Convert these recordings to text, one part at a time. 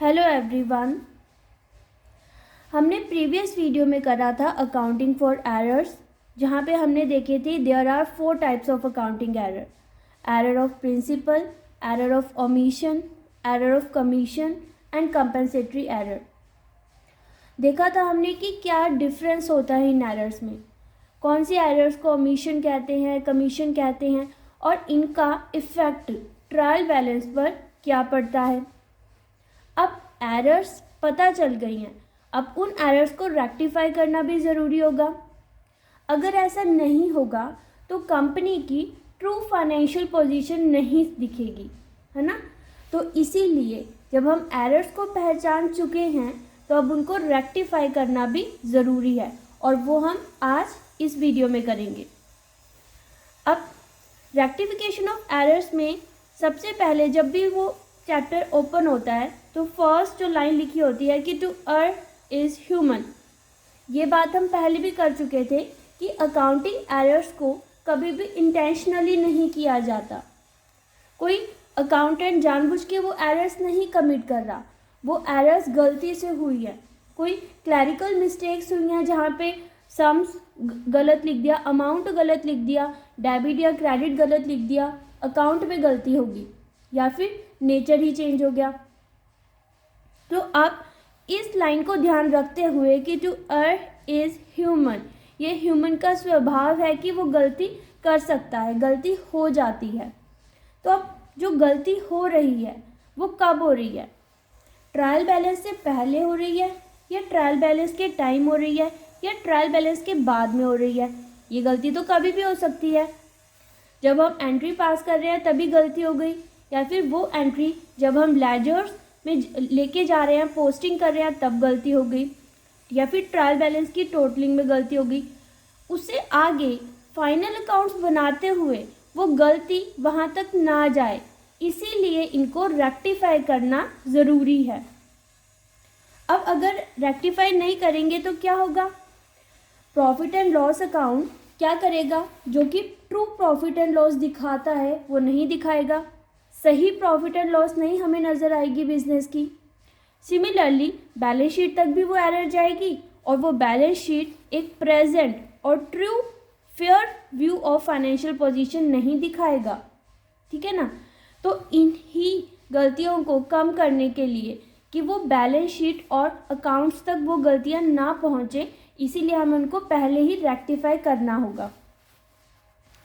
Hello everyone. हमने previous video में करा था अकाउंटिंग फॉर एरर्स, जहाँ पे हमने देखे थे there are 4 types of accounting error. Error of principle, error of omission, error of commission and compensatory error. देखा था हमने कि क्या डिफरेंस होता है इन एरर्स में, कौन सी एरर्स को ओमिशन कहते हैं, कमीशन कहते हैं, और इनका इफ़ेक्ट ट्रायल बैलेंस पर क्या पड़ता है। अब एरर्स पता चल गई हैं, अब उन एरर्स को रेक्टिफाई करना भी ज़रूरी होगा। अगर ऐसा नहीं होगा तो कंपनी की ट्रू फाइनेंशियल पोजीशन नहीं दिखेगी, है ना। तो इसीलिए जब हम एरर्स को पहचान चुके हैं तो अब उनको रेक्टिफाई करना भी ज़रूरी है, और वो हम आज इस वीडियो में करेंगे। अब रेक्टिफिकेशन ऑफ एरर्स में सबसे पहले जब भी वो चैप्टर ओपन होता है तो फर्स्ट जो लाइन लिखी होती है कि टू अर्न इज़ ह्यूमन। ये बात हम पहले भी कर चुके थे कि अकाउंटिंग एरर्स को कभी भी इंटेंशनली नहीं किया जाता। कोई अकाउंटेंट जानबूझ के वो एरर्स नहीं कमिट कर रहा, वो एरर्स गलती से हुई है। कोई क्लैरिकल मिस्टेक्स हुई हैं जहाँ पे सम्स गलत लिख दिया, अमाउंट गलत लिख दिया, डेबिट या क्रेडिट गलत लिख दिया, अकाउंट में गलती होगी, या फिर नेचर ही चेंज हो गया। तो अब इस लाइन को ध्यान रखते हुए कि टू अर्न इज़ ह्यूमन, ये ह्यूमन का स्वभाव है कि वो गलती कर सकता है, गलती हो जाती है। तो अब जो गलती हो रही है वो कब हो रही है, ट्रायल बैलेंस से पहले हो रही है, या ट्रायल बैलेंस के टाइम हो रही है, या ट्रायल बैलेंस के बाद में हो रही है। ये गलती तो कभी भी हो सकती है। जब हम एंट्री पास कर रहे हैं तभी गलती हो गई, या फिर वो एंट्री जब हम लेजर्स में लेके जा रहे हैं, पोस्टिंग कर रहे हैं, तब गलती हो गई, या फिर ट्रायल बैलेंस की टोटलिंग में गलती हो गई। उससे आगे फाइनल अकाउंट्स बनाते हुए वो गलती वहाँ तक ना जाए, इसीलिए इनको रेक्टिफाई करना ज़रूरी है। अब अगर रेक्टिफाई नहीं करेंगे तो क्या होगा, प्रॉफिट एंड लॉस अकाउंट क्या करेगा, जो कि ट्रू प्रॉफिट एंड लॉस दिखाता है वो नहीं दिखाएगा, सही प्रॉफिट एंड लॉस नहीं हमें नज़र आएगी बिजनेस की। सिमिलरली बैलेंस शीट तक भी वो एरर जाएगी, और वो बैलेंस शीट एक प्रेजेंट और true fair view of financial position नहीं दिखाएगा, ठीक है ना। तो इन्हीं गलतियों को कम करने के लिए कि वो बैलेंस शीट और अकाउंट्स तक वो गलतियां ना पहुँचे, इसीलिए हमें उनको पहले ही रेक्टिफाई करना होगा।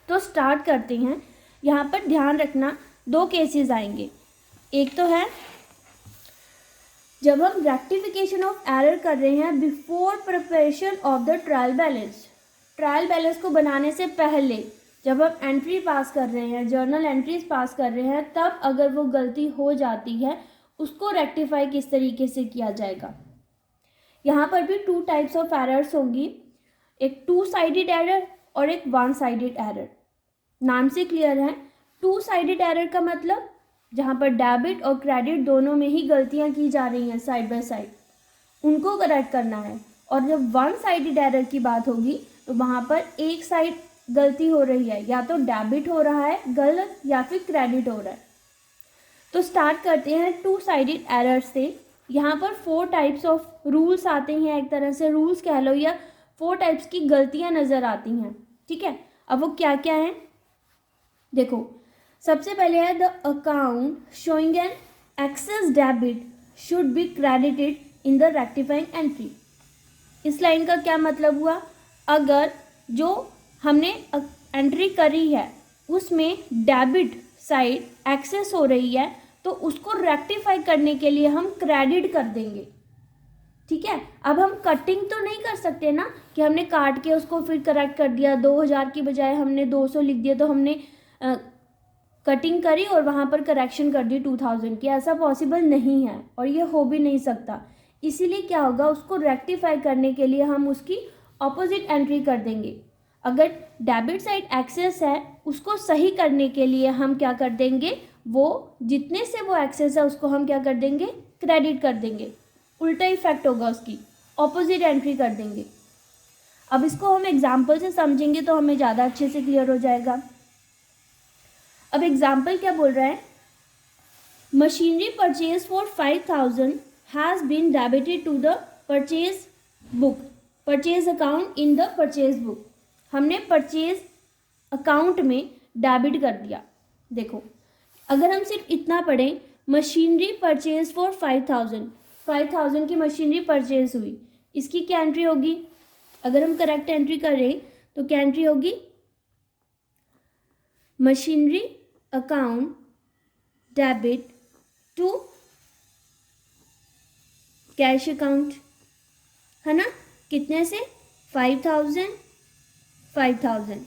तो स्टार्ट करते हैं। यहाँ पर ध्यान रखना, 2 केसेस आएंगे। एक तो है जब हम रेक्टिफिकेशन ऑफ एरर कर रहे हैं before preparation of the trial balance. Trial balance को बनाने से पहले जब हम एंट्री पास कर रहे हैं, जर्नल एंट्रीज पास कर रहे हैं, तब अगर वो गलती हो जाती है उसको रेक्टिफाई किस तरीके से किया जाएगा। यहाँ पर भी 2 टाइप्स ऑफ एरर्स होंगी, एक 2 साइडेड एरर और एक 1 साइडेड एरर। नाम से क्लियर है। 2 साइडेड एरर का मतलब जहाँ पर डेबिट और क्रेडिट दोनों में ही गलतियाँ की जा रही हैं साइड बाय साइड, उनको करेक्ट करना है। और जब 1 साइडेड एरर की बात होगी तो वहाँ पर एक साइड गलती हो रही है, या तो डेबिट हो रहा है गलत या फिर क्रेडिट हो रहा है। तो स्टार्ट करते हैं 2 साइडेड एरर से। यहाँ पर 4 टाइप्स ऑफ रूल्स आते हैं, एक तरह से रूल्स कह लो, या 4 टाइप्स की गलतियाँ नज़र आती हैं, ठीक है। अब वो क्या क्या हैं देखो। सबसे पहले है the account showing an excess debit should be credited in the rectifying entry. इस लाइन का क्या मतलब हुआ, अगर जो हमने एंट्री करी है उसमें डेबिट साइड एक्सेस हो रही है तो उसको रेक्टिफाई करने के लिए हम क्रेडिट कर देंगे, ठीक है। अब हम कटिंग तो नहीं कर सकते ना कि हमने काट के उसको फिर करेक्ट कर दिया, 2000 की बजाय हमने 200 लिख दिया, तो हमने कटिंग करी और वहाँ पर करेक्शन कर दी 2000 की। ऐसा पॉसिबल नहीं है और ये हो भी नहीं सकता। इसीलिए क्या होगा, उसको रेक्टिफाई करने के लिए हम उसकी ऑपोजिट एंट्री कर देंगे। अगर डेबिट साइड एक्सेस है उसको सही करने के लिए हम क्या कर देंगे, वो जितने से वो एक्सेस है उसको हम क्या कर देंगे, क्रेडिट कर देंगे। उल्टा इफेक्ट होगा, उसकी ऑपोजिट एंट्री कर देंगे। अब इसको हम एग्जाम्पल से समझेंगे तो हमें ज़्यादा अच्छे से क्लियर हो जाएगा। अब एग्जाम्पल क्या बोल रहा है, machinery purchase for 5,000 has been debited to the purchase book, purchase account in the purchase book. हमने परचेज अकाउंट में डेबिट कर दिया। देखो अगर हम सिर्फ इतना पढ़ें, मशीनरी परचेज फॉर 5,000 की मशीनरी परचेज हुई, इसकी क्या एंट्री होगी? अगर हम करेक्ट एंट्री करें तो क्या एंट्री होगी? Machinery account debit to cash account, है ना? कितने से? 5,000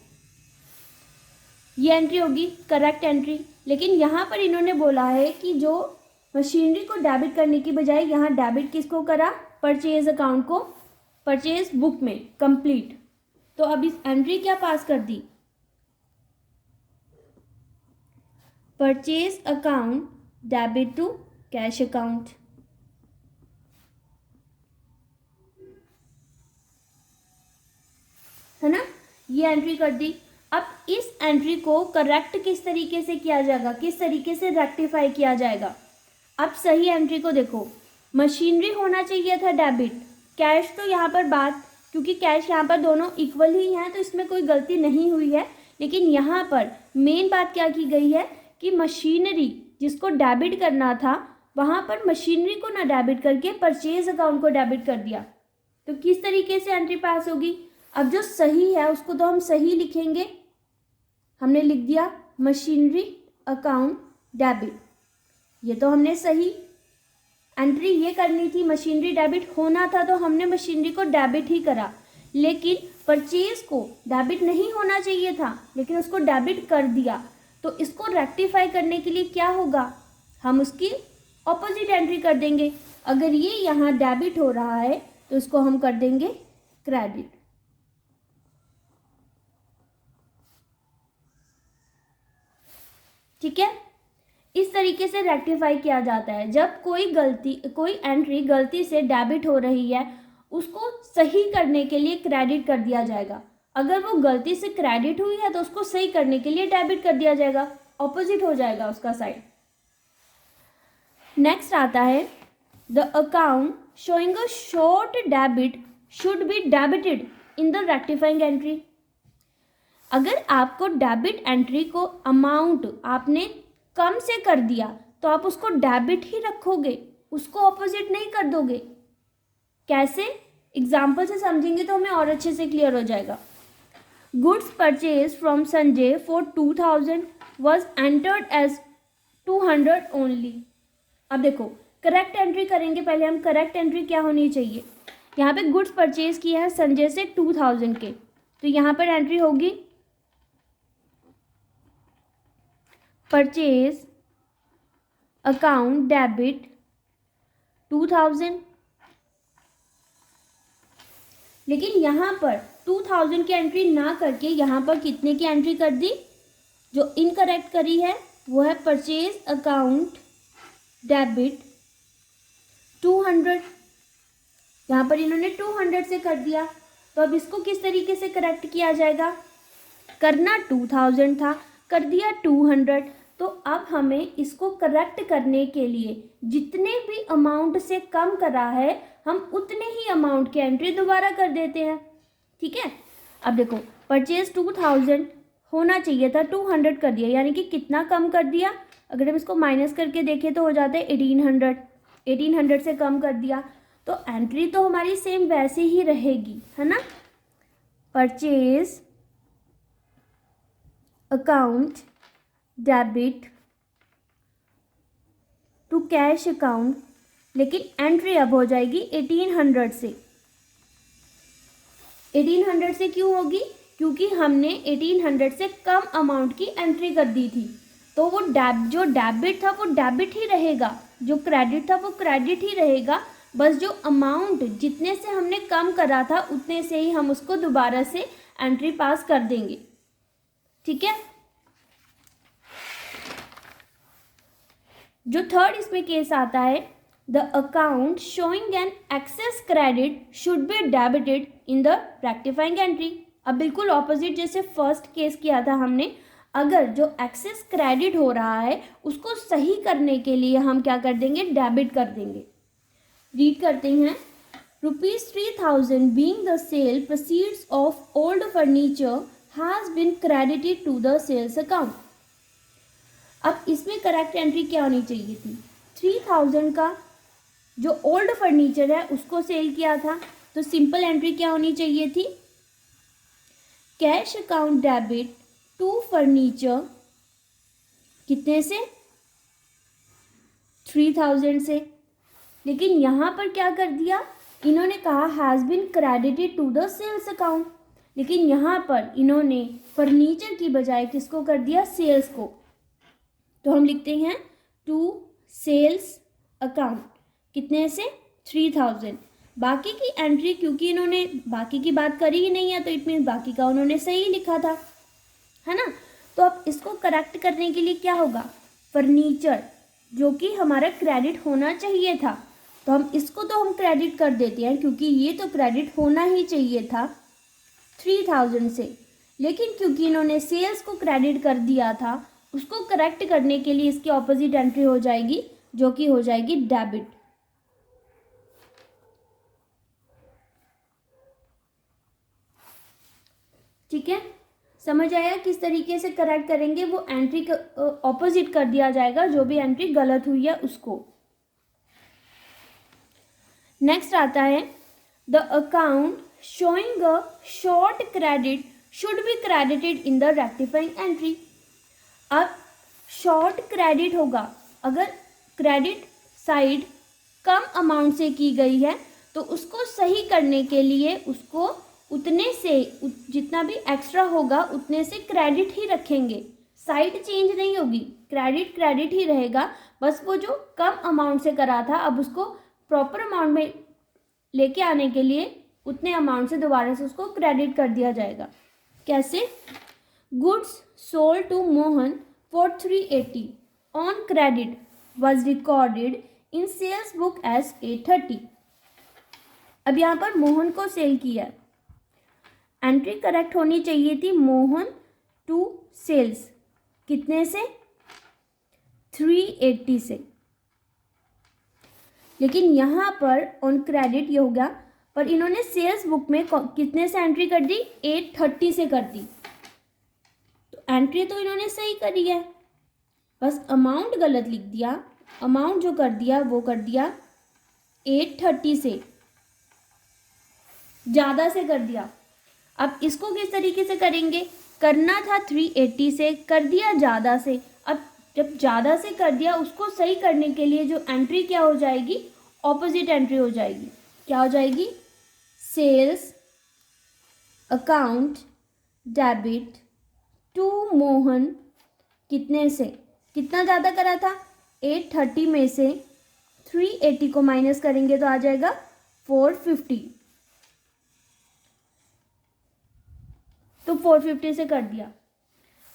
ये एंट्री होगी करेक्ट एंट्री। लेकिन यहाँ पर इन्होंने बोला है कि जो मशीनरी को डेबिट करने की बजाय यहाँ डेबिट किसको करा? परचेज अकाउंट को परचेज बुक में कंप्लीट। तो अब इस एंट्री क्या पास कर दी? Purchase account debit to cash account, है ना? ये एंट्री कर दी। अब इस एंट्री को करेक्ट किस तरीके से किया जाएगा, किस तरीके से रेक्टिफाई किया जाएगा? अब सही एंट्री को देखो, मशीनरी होना चाहिए था डेबिट, कैश तो यहाँ पर बात, क्योंकि कैश यहाँ पर दोनों इक्वल ही हैं तो इसमें कोई गलती नहीं हुई है। लेकिन यहाँ पर मेन बात क्या की गई है कि मशीनरी जिसको डेबिट करना था वहाँ पर मशीनरी को ना डेबिट करके परचेज अकाउंट को डेबिट कर दिया। तो किस तरीके से एंट्री पास होगी? अब जो सही है उसको तो हम सही लिखेंगे। हमने लिख दिया मशीनरी अकाउंट डेबिट, ये तो हमने सही एंट्री ये करनी थी। मशीनरी डेबिट होना था तो हमने मशीनरी को डेबिट ही करा, लेकिन परचेज को डेबिट नहीं होना चाहिए था लेकिन उसको डेबिट कर दिया। तो इसको रेक्टिफाई करने के लिए क्या होगा? हम उसकी ऑपोजिट एंट्री कर देंगे। अगर ये यहाँ डेबिट हो रहा है तो इसको हम कर देंगे क्रेडिट। ठीक है, इस तरीके से रेक्टिफाई किया जाता है। जब कोई एंट्री गलती से डेबिट हो रही है उसको सही करने के लिए क्रेडिट कर दिया जाएगा। अगर वो गलती से क्रेडिट हुई है तो उसको सही करने के लिए डेबिट कर दिया जाएगा, ऑपोजिट हो जाएगा उसका साइड। नेक्स्ट आता है the account showing a short debit should be debited in the rectifying entry. अगर आपको डेबिट एंट्री को अमाउंट आपने कम से कर दिया तो आप उसको डेबिट ही रखोगे, उसको ऑपोजिट नहीं कर दोगे। कैसे? एग्जाम्पल से समझेंगे तो हमें और अच्छे से क्लियर हो जाएगा। Goods purchase from Sanjay for 2,000 was entered as 200 only. अब देखो करेक्ट एंट्री करेंगे, पहले हम करेक्ट एंट्री क्या होनी चाहिए? यहाँ पे गुड्स परचेज किया है संजय से 2,000 के, तो यहाँ पर एंट्री होगी परचेज अकाउंट डेबिट 2,000। लेकिन यहाँ पर 2,000 की एंट्री ना करके यहाँ पर कितने की एंट्री कर दी? जो इनकरेक्ट करी है वो है परचेज अकाउंट डेबिट 200। यहाँ पर इन्होंने 200 से कर दिया, तो अब इसको किस तरीके से करेक्ट किया जाएगा? करना 2,000 था, कर दिया 200। तो अब हमें इसको करेक्ट करने के लिए जितने भी अमाउंट से कम करा है हम उतने ही अमाउंट की एंट्री दोबारा कर देते हैं। ठीक है, अब देखो परचेज 2,000 होना चाहिए था, 200 कर दिया, यानी कि कितना कम कर दिया? अगर हम इसको माइनस करके देखें तो हो जाता है 1800 से कम कर दिया। तो एंट्री तो हमारी सेम वैसे ही रहेगी, है ना? Purchase account debit to cash account, लेकिन एंट्री अब हो जाएगी 1800 से। 1800 से क्यों होगी? क्योंकि हमने 1800 से कम अमाउंट की एंट्री कर दी थी, तो वो जो डेबिट था वो डेबिट ही रहेगा, जो क्रेडिट था वो क्रेडिट ही रहेगा। बस जो अमाउंट जितने से हमने कम करा था उतने से ही हम उसको दोबारा से एंट्री पास कर देंगे। ठीक है, जो थर्ड इसमें केस आता है, the account showing an excess credit should be debited in the rectifying entry. अब बिल्कुल ऑपोजिट जैसे फर्स्ट केस किया था हमने, अगर जो एक्सेस क्रेडिट हो रहा है उसको सही करने के लिए हम क्या कर देंगे, डेबिट कर देंगे। रीड करते हैं, ₹3,000 being the sale proceeds of old furniture has been credited to the sales account। अब इसमें करेक्ट एंट्री क्या होनी चाहिए थी, 3,000 का जो ओल्ड फर्नीचर है उसको सेल किया था, तो सिंपल एंट्री क्या होनी चाहिए थी, cash account debit to furniture, कितने से, 3,000 से। लेकिन यहाँ पर क्या कर दिया, इन्होंने कहा has been credited to the sales account, लेकिन यहाँ पर इन्होंने फर्नीचर की बजाय किसको कर दिया, सेल्स को। तो हम लिखते हैं टू सेल्स अकाउंट, कितने से, 3,000। बाकी की एंट्री क्योंकि इन्होंने बाकी की बात करी ही नहीं है तो इट मीन्स बाकी का उन्होंने सही लिखा था, है ना। तो अब इसको करेक्ट करने के लिए क्या होगा, फर्नीचर जो कि हमारा क्रेडिट होना चाहिए था, तो हम इसको तो हम क्रेडिट कर देते हैं क्योंकि ये तो क्रेडिट होना ही चाहिए था 3,000 से, लेकिन क्योंकि इन्होंने सेल्स को क्रेडिट कर दिया था, उसको करेक्ट करने के लिए इसकी ऑपोजिट एंट्री हो जाएगी जो कि हो जाएगी डेबिट। ठीक है, समझ आया किस तरीके से करेक्ट करेंगे, वो एंट्री ऑपोजिट कर दिया जाएगा जो भी एंट्री गलत हुई है उसको। नेक्स्ट आता है the account showing a short credit should be credited in the rectifying entry. अब शॉर्ट क्रेडिट होगा, अगर क्रेडिट साइड कम अमाउंट से की गई है तो उसको सही करने के लिए उसको उतने से जितना भी एक्स्ट्रा होगा उतने से क्रेडिट ही रखेंगे, साइड चेंज नहीं होगी, क्रेडिट क्रेडिट ही रहेगा, बस वो जो कम अमाउंट से करा था अब उसको प्रॉपर अमाउंट में लेके आने के लिए उतने अमाउंट से दोबारा से उसको क्रेडिट कर दिया जाएगा। कैसे, goods sold to Mohan for 380 on credit was recorded in sales book as 830। अब यहाँ पर मोहन को सेल किया, एंट्री करेक्ट होनी चाहिए थी मोहन टू सेल्स, कितने से, 380 से, लेकिन यहाँ पर ऑन क्रेडिट ये होगा, पर इन्होंने सेल्स बुक में कितने से एंट्री कर दी, 830 से कर दी, तो एंट्री तो इन्होंने सही करी है, बस अमाउंट गलत लिख दिया, अमाउंट जो कर दिया वो कर दिया 830 से, ज़्यादा से कर दिया। अब इसको किस तरीके से करेंगे, करना था 380 से, कर दिया ज़्यादा से, अब जब ज़्यादा से कर दिया उसको सही करने के लिए जो एंट्री क्या हो जाएगी, ऑपोजिट एंट्री हो जाएगी, क्या हो जाएगी, sales account debit to Mohan, कितने से, कितना ज़्यादा करा था, 830 में से 380 को माइनस करेंगे तो आ जाएगा 450, तो 450 से कर दिया।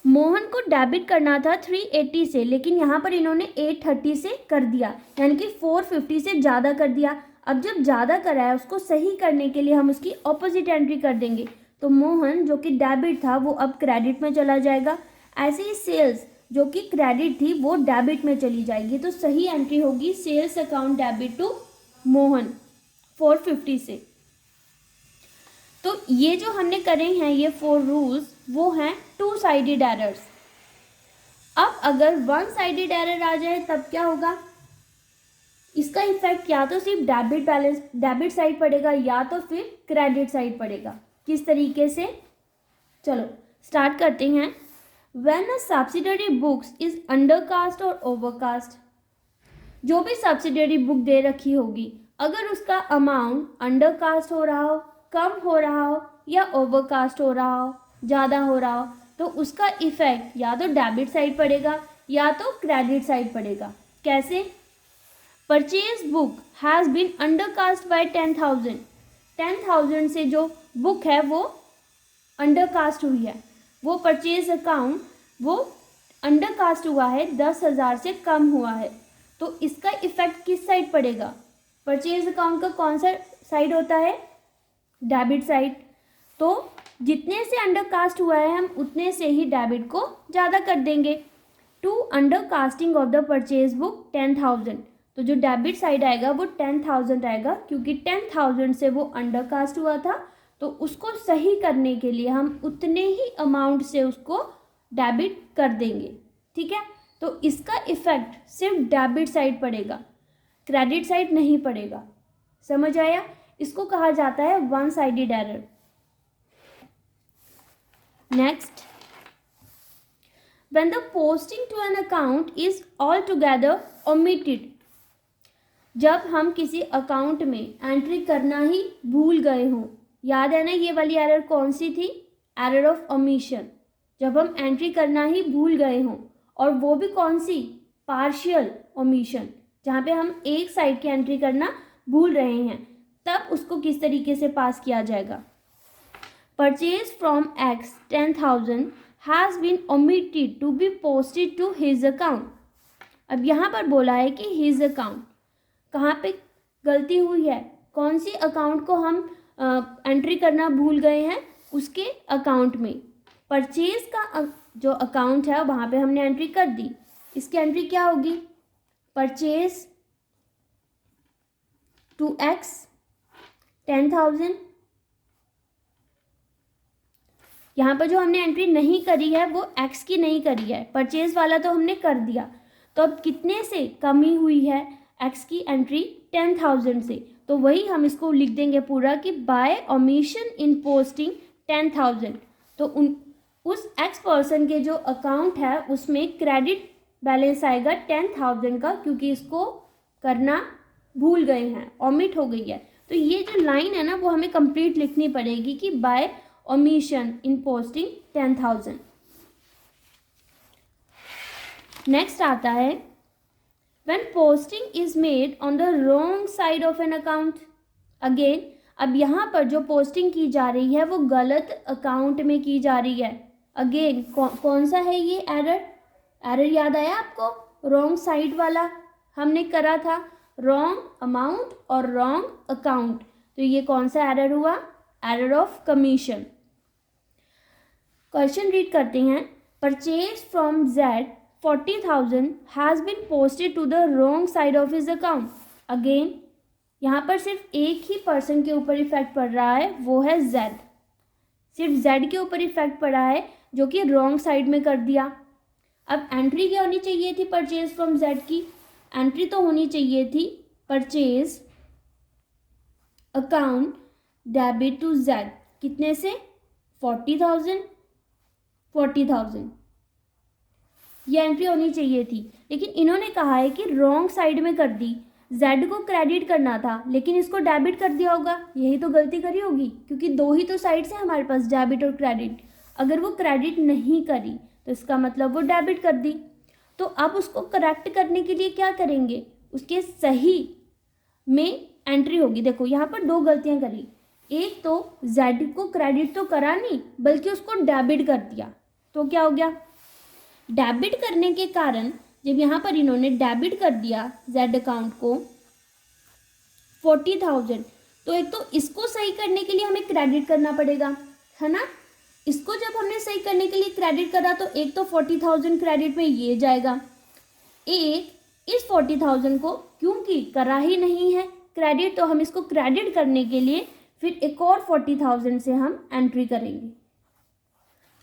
मोहन को डेबिट करना था 380 से, लेकिन यहाँ पर इन्होंने 830 से कर दिया, यानी कि 450 से ज़्यादा कर दिया। अब जब ज़्यादा करा है उसको सही करने के लिए हम उसकी ऑपोजिट एंट्री कर देंगे, तो मोहन जो कि डेबिट था वो अब क्रेडिट में चला जाएगा, ऐसे ही सेल्स जो कि क्रेडिट थी वो डेबिट में चली जाएगी, तो सही एंट्री होगी sales account debit to Mohan 450 से। तो ये जो हमने करे हैं ये 4 रूल्स वो हैं 2 साइडेड एरर्स। अब अगर 1 साइडेड एरर आ जाए तब क्या होगा, इसका इफेक्ट या तो सिर्फ डेबिट साइड पड़ेगा या तो फिर क्रेडिट साइड पड़ेगा। किस तरीके से, चलो स्टार्ट करते हैं। When a subsidiary books is undercast और overcast, जो भी सब्सिडरी बुक दे रखी होगी अगर उसका अमाउंट अंडरकास्ट हो रहा हो, कम हो रहा हो या ओवरकास्ट हो रहा हो, ज़्यादा हो रहा हो, तो उसका इफेक्ट या तो डेबिट साइड पड़ेगा या तो क्रेडिट साइड पड़ेगा। कैसे, purchase book has been undercast by 10,000, 10,000 से जो बुक है वो अंडरकास्ट हुई है, वो परचेज अकाउंट वो अंडरकास्ट हुआ है, 10,000 से कम हुआ है, तो इसका इफेक्ट किस साइड पड़ेगा, परचेज अकाउंट का कौन सा साइड होता है, डेबिट साइड, तो जितने से अंडर कास्ट हुआ है हम उतने से ही डेबिट को ज़्यादा कर देंगे। To undercasting of the purchase book 10,000, तो जो डेबिट साइड आएगा वो 10,000 आएगा, क्योंकि 10,000 से वो अंडर कास्ट हुआ था, तो उसको सही करने के लिए हम उतने ही अमाउंट से उसको डेबिट कर देंगे। ठीक है, तो इसका इफेक्ट सिर्फ डेबिट साइड पड़ेगा, क्रेडिट साइड नहीं पड़ेगा। समझ आया? इसको कहा जाता है one sided error. Next, when the posting to an account is altogether omitted, जब हम किसी अकाउंट में एंट्री करना ही भूल गए हों। याद है ना ये वाली एरर कौन सी थी? Error of omission. जब हम एंट्री करना ही भूल गए हों, और वो भी कौन सी? पार्शियल ओमिशन, जहाँ पे हम एक साइड की एंट्री करना भूल रहे हैं, तब उसको किस तरीके से पास किया जाएगा? Purchase from x 10,000 has been omitted to be posted to his account। अब यहाँ पर बोला है कि his account, कहाँ पे गलती हुई है? कौन सी अकाउंट को हम एंट्री करना भूल गए हैं? उसके अकाउंट में। परचेज का जो अकाउंट है वहाँ पे हमने एंट्री कर दी। इसकी एंट्री क्या होगी? Purchase to X 10,000। यहाँ पर जो हमने एंट्री नहीं करी है वो एक्स की नहीं करी है, परचेज वाला तो हमने कर दिया। तो अब कितने से कमी हुई है एक्स की एंट्री? 10,000 से। तो वही हम इसको लिख देंगे पूरा कि बाय ओमिशन इन पोस्टिंग 10,000। तो उस एक्स पर्सन के जो अकाउंट है उसमें क्रेडिट बैलेंस आएगा 10,000 का, क्योंकि इसको करना भूल गए हैं, ओमिट हो गई है। तो ये जो लाइन है ना वो हमें कंप्लीट लिखनी पड़ेगी कि by omission in posting 10,000। Next आता है when posting is made on the wrong side of an account। Again, अब यहाँ पर जो पोस्टिंग की जा रही है वो गलत अकाउंट में की जा रही है। अगेन कौन सा है ये एरर याद आया आपको? रॉन्ग साइड वाला हमने करा था, रॉन्ग अमाउंट और रॉन्ग अकाउंट। तो ये कौन सा एरर हुआ? Error of commission. Question read करते हैं। Purchase from Z 40,000 has been posted to the wrong side of his account. Again यहाँ पर सिर्फ एक ही पर्सन के ऊपर इफेक्ट पड़ रहा है, वो है जेड। सिर्फ जेड के ऊपर इफेक्ट पड़ा है जो कि रॉन्ग साइड में कर दिया। अब एंट्री क्या होनी चाहिए थी परचेज फ्रॉम जेड की? एंट्री तो होनी चाहिए थी purchase account debit to Z. कितने से? 40,000 ये एंट्री होनी चाहिए थी, लेकिन इन्होंने कहा है कि रॉन्ग साइड में कर दी। जेड को क्रेडिट करना था लेकिन इसको डेबिट कर दिया होगा, यही तो गलती करी होगी, क्योंकि दो ही तो साइड्स हैं हमारे पास, डेबिट और क्रेडिट। अगर वो क्रेडिट नहीं करी तो इसका मतलब वो डेबिट कर दी। तो अब उसको करेक्ट करने के लिए क्या करेंगे? उसके सही में एंट्री होगी। देखो यहाँ पर दो गलतियाँ करी। एक तो जेड को क्रेडिट तो करा नहीं बल्कि उसको डेबिट कर दिया। तो क्या हो गया? डेबिट करने के कारण जब यहाँ पर इन्होंने डेबिट कर दिया जेड अकाउंट को 40,000, तो एक तो इसको सही करने के लिए हमें क्रेडिट करना पड़ेगा, है ना? इसको जब हमने सही करने के लिए क्रेडिट करा तो एक तो 40,000 क्रेडिट में ये जाएगा, एक इस 40,000 को क्योंकि करा ही नहीं है क्रेडिट, तो हम इसको क्रेडिट करने के लिए फिर एक और 40,000 से हम एंट्री करेंगे।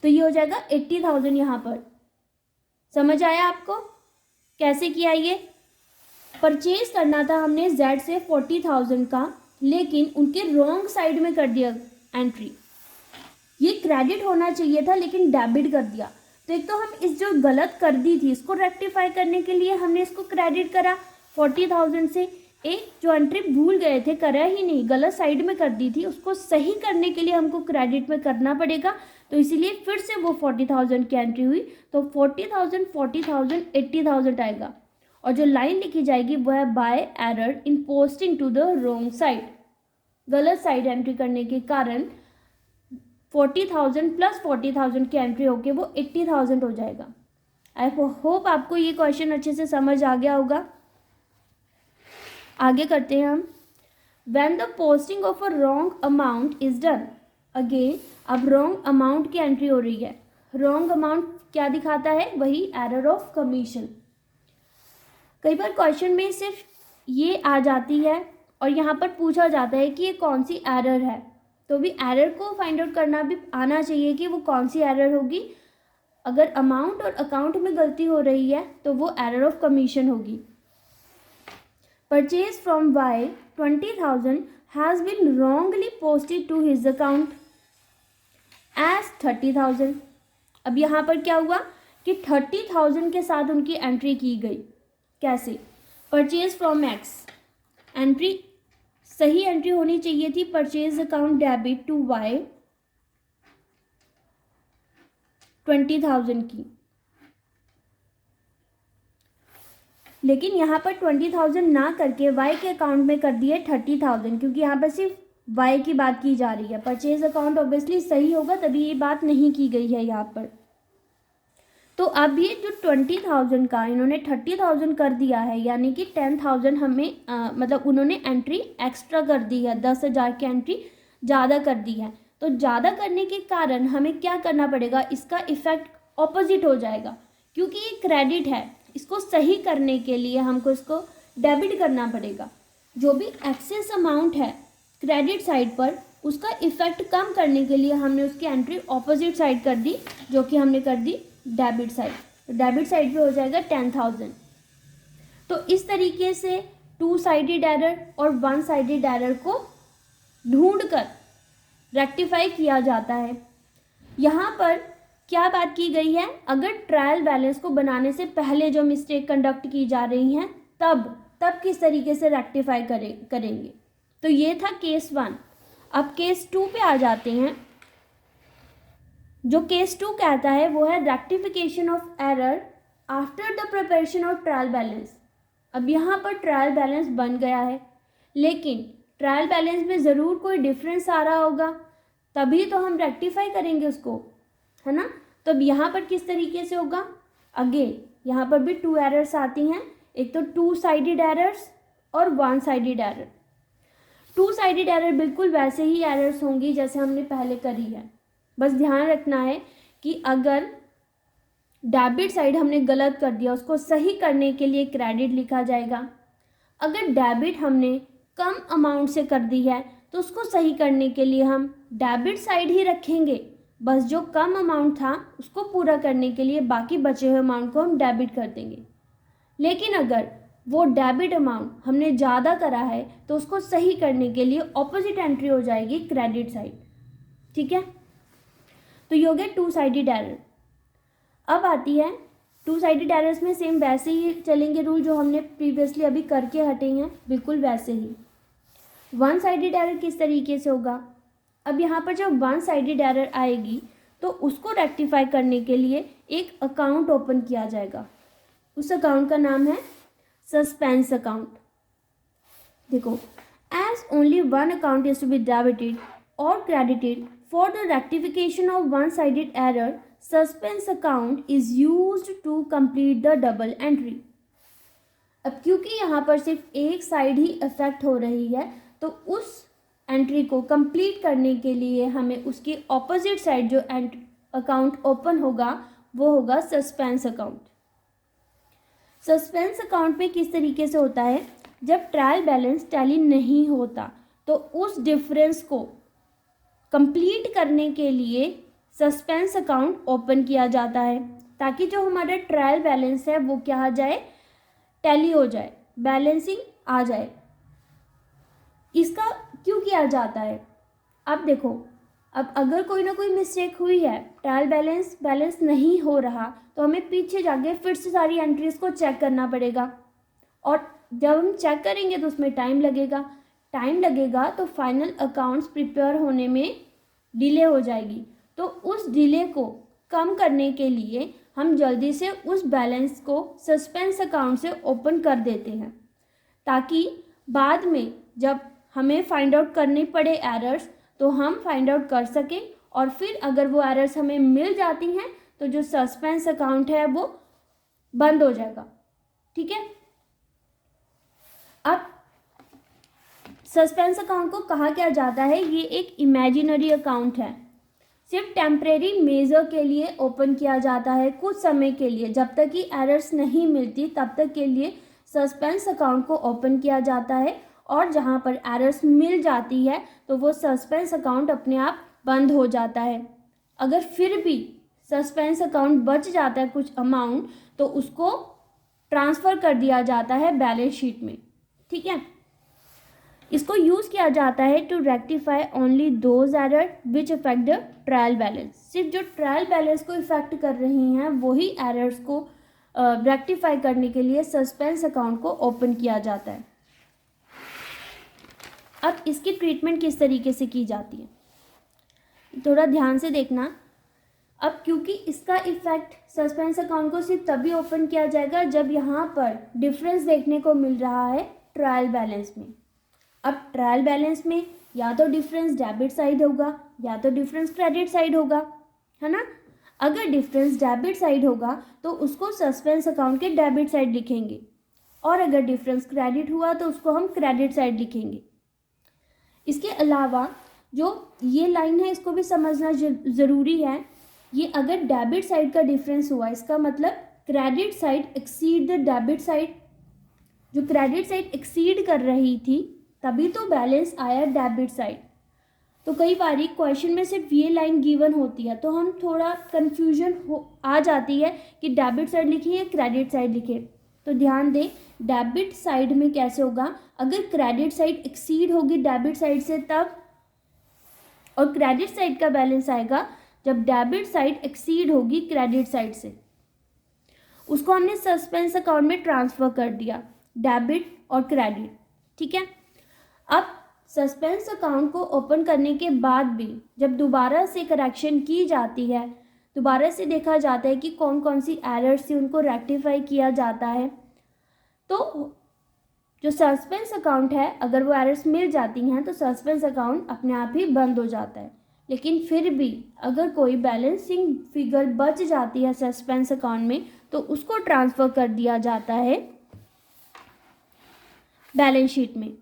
तो ये हो जाएगा 80,000 यहाँ पर। समझ आया आपको कैसे किया? ये परचेज करना था हमने जेड से 40,000 का, लेकिन उनके रॉन्ग साइड में कर दिया एंट्री। ये क्रेडिट होना चाहिए था लेकिन डेबिट कर दिया। तो एक तो हम इस जो गलत कर दी थी इसको रेक्टिफाई करने के लिए हमने इसको क्रेडिट करा 40,000 से। एक जो एंट्री भूल गए थे, करा ही नहीं, गलत साइड में कर दी थी, उसको सही करने के लिए हमको क्रेडिट में करना पड़ेगा। तो इसीलिए फिर से वो 40,000 की एंट्री हुई। तो 40,000 40,000 80,000 आएगा। और जो लाइन लिखी जाएगी वो है by error in posting to the wrong side. गलत साइड एंट्री करने के कारण 40,000 प्लस 40,000 की एंट्री होके वो 80,000 हो जाएगा। आई होप आपको ये क्वेश्चन अच्छे से समझ आ गया होगा। आगे करते हैं हम। When the posting of a wrong amount is done, again अब रॉन्ग अमाउंट की एंट्री हो रही है। रॉन्ग अमाउंट क्या दिखाता है? वही एरर ऑफ कमीशन। कई बार क्वेश्चन में सिर्फ ये आ जाती है और यहाँ पर पूछा जाता है कि ये कौन सी एरर है, तो भी एरर को फाइंड आउट करना भी आना चाहिए कि वो कौन सी एरर होगी। अगर अमाउंट और अकाउंट में गलती हो रही है तो वो एरर ऑफ कमीशन होगी। Purchase from Y 20,000 has been wrongly posted to his account as 30,000। अब यहाँ पर क्या हुआ कि 30,000 के साथ उनकी एंट्री की गई। कैसे? परचेज फ्रॉम एक्स, एंट्री सही एंट्री होनी चाहिए थी, purchase account debit to Y 20,000 की, लेकिन यहाँ पर 20,000 ना करके वाई के अकाउंट में कर दिए 30,000, क्योंकि यहाँ पर सिर्फ वाई की बात की जा रही है। परचेज अकाउंट ऑब्वियसली सही होगा, तभी ये बात नहीं की गई है यहाँ पर। तो अब ये जो 20,000 का इन्होंने 30,000 कर दिया है, यानी कि 10,000 हमें मतलब उन्होंने एंट्री एक्स्ट्रा कर दी है, 10,000 की एंट्री ज़्यादा कर दी है। तो ज़्यादा करने के कारण हमें क्या करना पड़ेगा? इसका इफेक्ट ऑपोजिट हो जाएगा, क्योंकि ये क्रेडिट है। इसको सही करने के लिए हमको इसको डेबिट करना पड़ेगा। जो भी एक्सेस अमाउंट है क्रेडिट साइड पर, उसका इफेक्ट कम करने के लिए हमने उसकी एंट्री ऑपोजिट साइड कर दी, जो कि हमने कर दी डेबिट साइड। तो डेबिट साइड पे हो जाएगा 10,000। तो इस तरीके से 2 साइडेड एरर और 1 साइडेड एरर को ढूंढकर रेक्टिफाई किया जाता है। यहाँ पर क्या बात की गई है? अगर ट्रायल बैलेंस को बनाने से पहले जो मिस्टेक कंडक्ट की जा रही हैं, तब किस तरीके से रेक्टिफाई करेंगे। तो ये था केस 1। अब केस 2 पे आ जाते हैं। जो केस 2 कहता है वो है rectification of error after the preparation of trial balance. अब यहाँ पर ट्रायल बैलेंस बन गया है, लेकिन ट्रायल बैलेंस में ज़रूर कोई डिफरेंस आ रहा होगा, तभी तो हम रेक्टिफाई करेंगे उसको, है ना। तो अब यहाँ पर किस तरीके से होगा? अगेन यहाँ पर भी 2 एरर्स आती हैं, एक तो 2 साइडेड एरर्स और 1 साइडेड एरर। 2 साइडेड एरर बिल्कुल वैसे ही एरर्स होंगी जैसे हमने पहले करी है। बस ध्यान रखना है कि अगर डेबिट साइड हमने गलत कर दिया, उसको सही करने के लिए क्रेडिट लिखा जाएगा। अगर डेबिट हमने कम अमाउंट से कर दी है तो उसको सही करने के लिए हम डेबिट साइड ही रखेंगे, बस जो कम अमाउंट था उसको पूरा करने के लिए बाकी बचे हुए अमाउंट को हम डेबिट कर देंगे। लेकिन अगर वो डेबिट अमाउंट हमने ज़्यादा करा है तो उसको सही करने के लिए ऑपोजिट एंट्री हो जाएगी क्रेडिट साइड। ठीक है, तो ये हो गया 2 साइडेड एरर। अब आती है 2 साइडेड एरर्स में सेम वैसे ही चलेंगे रूल जो हमने प्रीवियसली अभी करके हटे हैं, बिल्कुल वैसे ही। 1 साइडेड एरर किस तरीके से होगा? अब यहाँ पर जब 1 साइडेड एरर आएगी तो उसको रेक्टिफाई करने के लिए एक अकाउंट ओपन किया जाएगा। उस अकाउंट का नाम है सस्पेंस अकाउंट। देखो, as only 1 account is to be debited और credited for the rectification of one-sided error, suspense account is used to complete the double entry। अब क्योंकि यहाँ पर सिर्फ एक साइड ही अफेक्ट हो रही है, तो उस एंट्री को कंप्लीट करने के लिए हमें उसकी ऑपोजिट साइड जो अकाउंट ओपन होगा वो होगा सस्पेंस अकाउंट। सस्पेंस अकाउंट में किस तरीके से होता है? जब ट्रायल बैलेंस टैली नहीं होता तो उस डिफरेंस को कंप्लीट करने के लिए सस्पेंस अकाउंट ओपन किया जाता है, ताकि जो हमारा ट्रायल बैलेंस है वो क्या आ जाए? टैली हो जाए, बैलेंसिंग आ जाए। इसका क्यों किया जाता है? अब देखो, अब अगर कोई ना कोई मिस्टेक हुई है, ट्रायल बैलेंस नहीं हो रहा, तो हमें पीछे जाके फिर से सारी एंट्रीज को चेक करना पड़ेगा, और जब हम चेक करेंगे तो उसमें टाइम लगेगा तो फाइनल अकाउंट्स प्रिपेयर होने में डिले हो जाएगी। तो उस डिले को कम करने के लिए हम जल्दी से उस बैलेंस को सस्पेंस अकाउंट से ओपन कर देते हैं, ताकि बाद में जब हमें फाइंड आउट करनी पड़े एरर्स तो हम फाइंड आउट कर सकें, और फिर अगर वो एरर्स हमें मिल जाती हैं तो जो सस्पेंस अकाउंट है वो बंद हो जाएगा। ठीक है, अब सस्पेंस अकाउंट को कहा क्या जाता है, ये एक इमेजिनरी अकाउंट है, सिर्फ टेम्परेरी मेजर के लिए ओपन किया जाता है, कुछ समय के लिए, जब तक कि एरर्स नहीं मिलती तब तक के लिए सस्पेंस अकाउंट को ओपन किया जाता है, और जहाँ पर एरर्स मिल जाती है तो वो सस्पेंस अकाउंट अपने आप बंद हो जाता है। अगर फिर भी सस्पेंस अकाउंट बच जाता है कुछ अमाउंट, तो उसको ट्रांसफ़र कर दिया जाता है बैलेंस शीट में, ठीक है। इसको यूज़ किया जाता है to rectify only those error which affect the trial balance. सिर्फ जो ट्रायल बैलेंस को इफेक्ट कर रही हैं वही एरर्स को रेक्टिफाई करने के लिए सस्पेंस अकाउंट को ओपन किया जाता है। अब इसकी ट्रीटमेंट किस तरीके से की जाती है, थोड़ा ध्यान से देखना। अब क्योंकि इसका इफेक्ट सस्पेंस अकाउंट को सिर्फ तभी ओपन किया जाएगा जब यहाँ पर डिफरेंस देखने को मिल रहा है ट्रायल बैलेंस में। अब ट्रायल बैलेंस में या तो डिफरेंस डेबिट साइड होगा या तो डिफरेंस क्रेडिट साइड होगा, है ना। अगर डिफरेंस डेबिट साइड होगा तो उसको सस्पेंस अकाउंट के डेबिट साइड लिखेंगे, और अगर डिफरेंस क्रेडिट हुआ तो उसको हम क्रेडिट साइड लिखेंगे। इसके अलावा जो ये लाइन है इसको भी समझना ज़रूरी है। ये अगर डेबिट साइड का डिफरेंस हुआ, इसका मतलब credit side exceed the debit side. जो क्रेडिट साइड एक्सीड कर रही थी तभी तो बैलेंस आया डेबिट साइड। तो कई बार क्वेश्चन में सिर्फ ये लाइन गिवन होती है तो हम थोड़ा कन्फ्यूजन आ जाती है कि डेबिट साइड लिखें या क्रेडिट साइड लिखें। तो ध्यान दें, डेबिट साइड में कैसे होगा, अगर क्रेडिट साइड एक्सीड होगी डेबिट साइड से तब, और क्रेडिट साइड का बैलेंस आएगा जब डेबिट साइड एक्सीड होगी क्रेडिट साइड से। उसको हमने सस्पेंस अकाउंट में ट्रांसफ़र कर दिया, डेबिट और क्रेडिट, ठीक है। अब सस्पेंस अकाउंट को ओपन करने के बाद भी जब दोबारा से करेक्शन की जाती है, दोबारा से देखा जाता है कि कौन कौन सी एरर्स थी, उनको रेक्टिफाई किया जाता है, तो जो सस्पेंस अकाउंट है अगर वो एरर्स मिल जाती हैं तो सस्पेंस अकाउंट अपने आप ही बंद हो जाता है। लेकिन फिर भी अगर कोई बैलेंसिंग फिगर बच जाती है सस्पेंस अकाउंट में तो उसको ट्रांसफ़र कर दिया जाता है बैलेंस शीट में।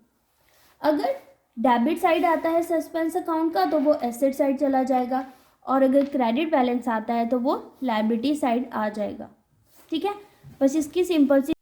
अगर डेबिट साइड आता है सस्पेंस अकाउंट का तो वो एसेट साइड चला जाएगा, और अगर क्रेडिट बैलेंस आता है तो वो लायबिलिटी साइड आ जाएगा, ठीक है। बस इसकी सिंपल सी